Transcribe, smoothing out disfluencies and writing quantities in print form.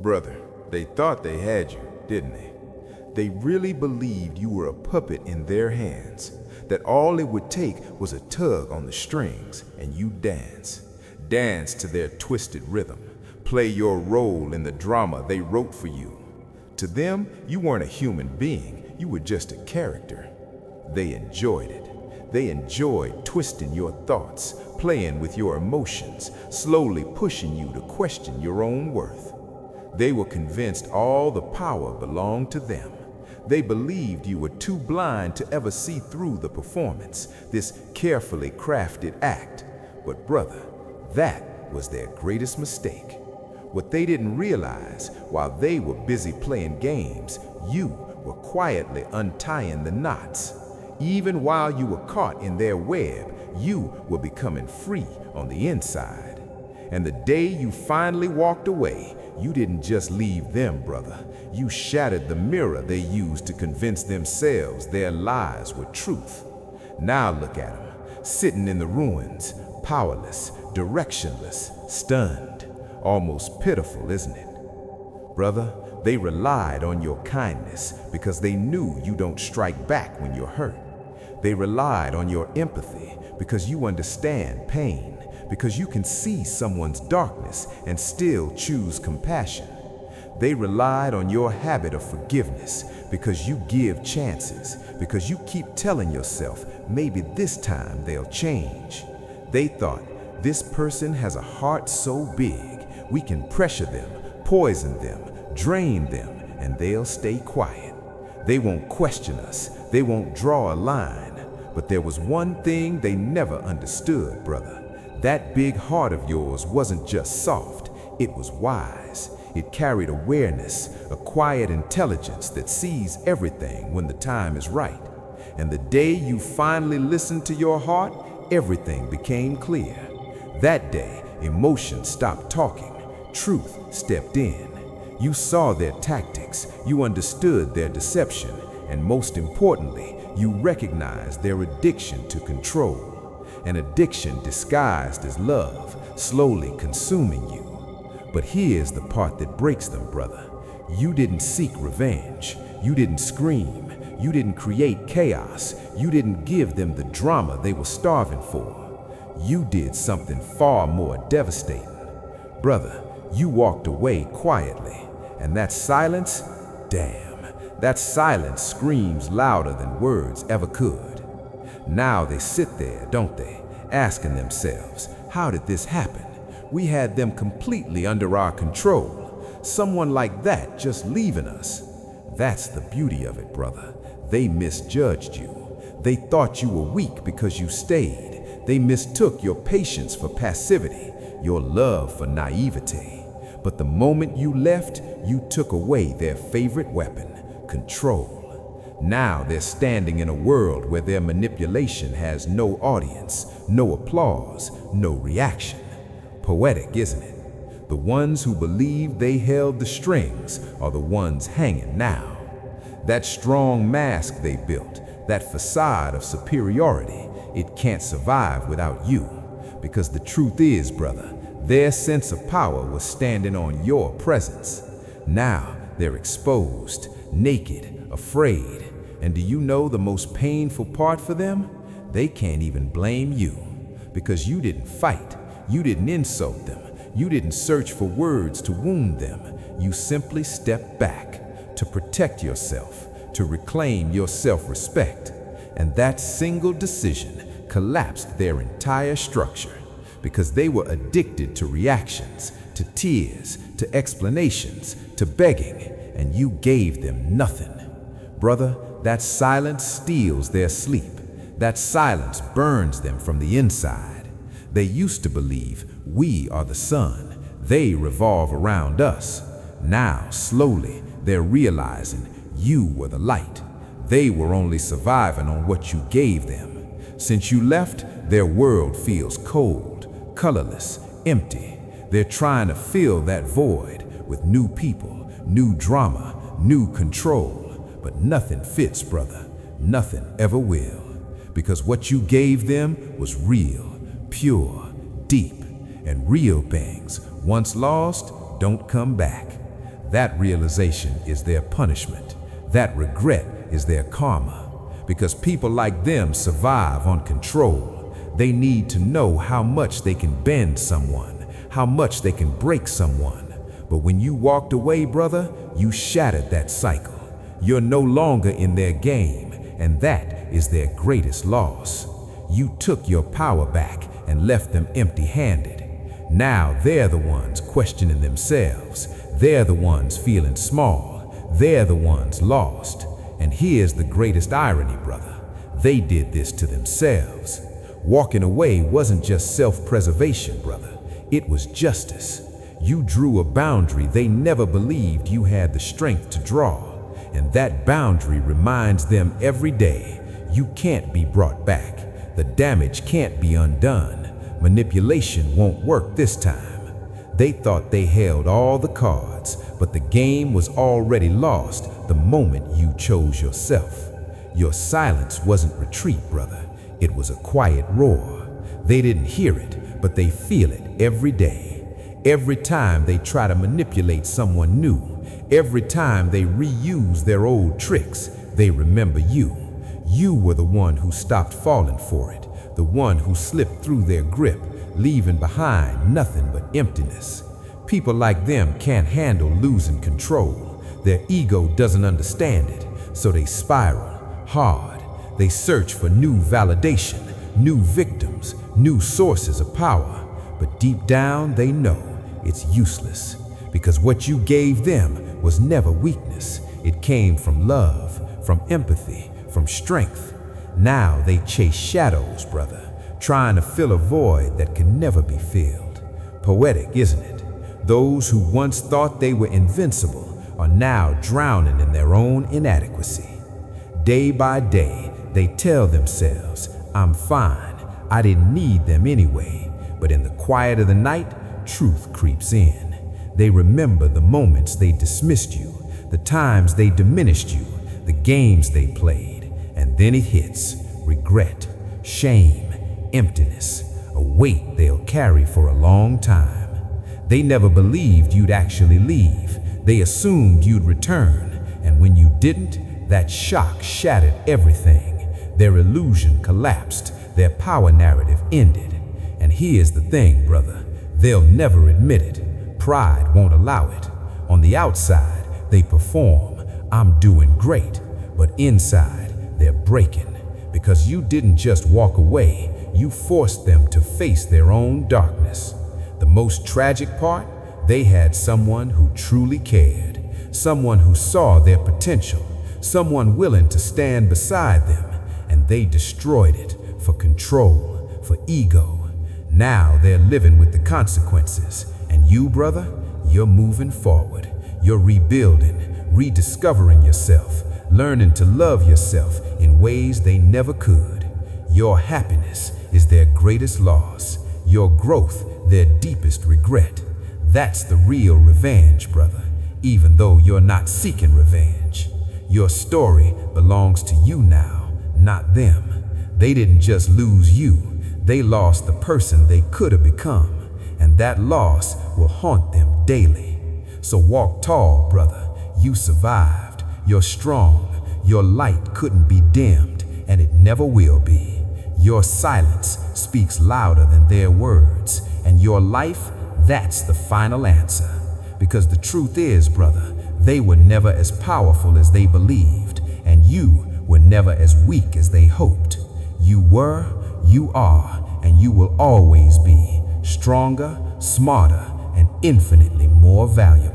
Brother, they thought they had you, didn't they? They really believed you were a puppet in their hands, that all it would take was a tug on the strings and you dance. Dance to their twisted rhythm. Play your role in the drama they wrote for you. To them, you weren't a human being, you were just a character. They enjoyed it. They enjoyed twisting your thoughts, playing with your emotions, slowly pushing you to question your own worth. They were convinced all the power belonged to them. They believed you were too blind to ever see through the performance, this carefully crafted act. But brother, that was their greatest mistake. What they didn't realize, while they were busy playing games, you were quietly untying the knots. Even while you were caught in their web, you were becoming free on the inside. And the day you finally walked away, you didn't just leave them, brother. You shattered the mirror they used to convince themselves their lies were truth. Now look at them, sitting in the ruins, powerless, directionless, stunned. Almost pitiful, isn't it? Brother, they relied on your kindness because they knew you don't strike back when you're hurt. They relied on your empathy because you understand pain, because you can see someone's darkness and still choose compassion. They relied on your habit of forgiveness because you give chances, because you keep telling yourself maybe this time they'll change. They thought, this person has a heart so big, we can pressure them, poison them, drain them, and they'll stay quiet. They won't question us, they won't draw a line. But there was one thing they never understood, brother. That big heart of yours wasn't just soft, it was wise. It carried awareness, a quiet intelligence that sees everything when the time is right. And the day you finally listened to your heart, everything became clear. That day, emotion stopped talking, truth stepped in. You saw their tactics, you understood their deception, and most importantly, you recognized their addiction to control. An addiction disguised as love, slowly consuming you. But here's the part that breaks them, brother. You didn't seek revenge. You didn't scream. You didn't create chaos. You didn't give them the drama they were starving for. You did something far more devastating. Brother, you walked away quietly. And that silence, damn. That silence screams louder than words ever could. Now they sit there, don't they, asking themselves, how did this happen? We had them completely under our control. Someone like that just leaving us. That's the beauty of it, brother. They misjudged you. They thought you were weak because you stayed. They mistook your patience for passivity, your love for naivete. But the moment you left, you took away their favorite weapon. Control. Now they're standing in a world where their manipulation has no audience, no applause, no reaction. Poetic, isn't it? The ones who believed they held the strings are the ones hanging now. That strong mask they built, that facade of superiority, it can't survive without you. Because the truth is, brother, their sense of power was standing on your presence. Now they're exposed, naked, afraid. And do you know the most painful part for them? They can't even blame you. Because you didn't fight, you didn't insult them, you didn't search for words to wound them. You simply stepped back to protect yourself, to reclaim your self-respect. And that single decision collapsed their entire structure. Because they were addicted to reactions, to tears, to explanations, to begging, and you gave them nothing. Brother, that silence steals their sleep. That silence burns them from the inside. They used to believe we are the sun. They revolve around us. Now, slowly, they're realizing you were the light. They were only surviving on what you gave them. Since you left, their world feels cold, colorless, empty. They're trying to fill that void with new people, new drama, new control. But nothing fits, brother. Nothing ever will. Because what you gave them was real, pure, deep. And real things, once lost, don't come back. That realization is their punishment. That regret is their karma. Because people like them survive on control. They need to know how much they can bend someone, how much they can break someone. But when you walked away, brother, you shattered that cycle. You're no longer in their game, and that is their greatest loss. You took your power back and left them empty-handed. Now they're the ones questioning themselves. They're the ones feeling small. They're the ones lost. And here's the greatest irony, brother. They did this to themselves. Walking away wasn't just self-preservation, brother. It was justice. You drew a boundary they never believed you had the strength to draw. And that boundary reminds them every day, you can't be brought back. The damage can't be undone. Manipulation won't work this time. They thought they held all the cards, but the game was already lost the moment you chose yourself. Your silence wasn't retreat, brother. It was a quiet roar. They didn't hear it, but they feel it every day. Every time they try to manipulate someone new, every time they reuse their old tricks, they remember you. You were the one who stopped falling for it, the one who slipped through their grip, leaving behind nothing but emptiness. People like them can't handle losing control. Their ego doesn't understand it, so they spiral hard. They search for new validation, new victims, new sources of power. But deep down, they know it's useless, because what you gave them was never weakness. It came from love, from empathy, from strength. Now they chase shadows, brother, trying to fill a void that can never be filled. Poetic, isn't it? Those who once thought they were invincible are now drowning in their own inadequacy. Day by day, they tell themselves, I'm fine, I didn't need them anyway. But in the quiet of the night, truth creeps in. They remember the moments they dismissed you, the times they diminished you, the games they played, and then it hits. Regret, shame, emptiness, a weight they'll carry for a long time. They never believed you'd actually leave. They assumed you'd return, and when you didn't, that shock shattered everything. Their illusion collapsed, their power narrative ended. And here's the thing, brother, they'll never admit it. Pride won't allow it. On the outside, they perform, I'm doing great, but inside, they're breaking. Because you didn't just walk away, you forced them to face their own darkness. The most tragic part, they had someone who truly cared, someone who saw their potential, someone willing to stand beside them, and they destroyed it for control, for ego. Now they're living with the consequences, and you, brother, you're moving forward. You're rebuilding, rediscovering yourself, learning to love yourself in ways they never could. Your happiness is their greatest loss, your growth their deepest regret. That's the real revenge, brother, even though you're not seeking revenge. Your story belongs to you now, not them. They didn't just lose you, they lost the person they could have become, and that loss will haunt them daily. So walk tall, brother. You survived. You're strong. Your light couldn't be dimmed, and it never will be. Your silence speaks louder than their words, and your life, that's the final answer. Because the truth is, brother, they were never as powerful as they believed, and you were never as weak as they hoped. You were, you are, and you will always be stronger, smarter, and infinitely more valuable.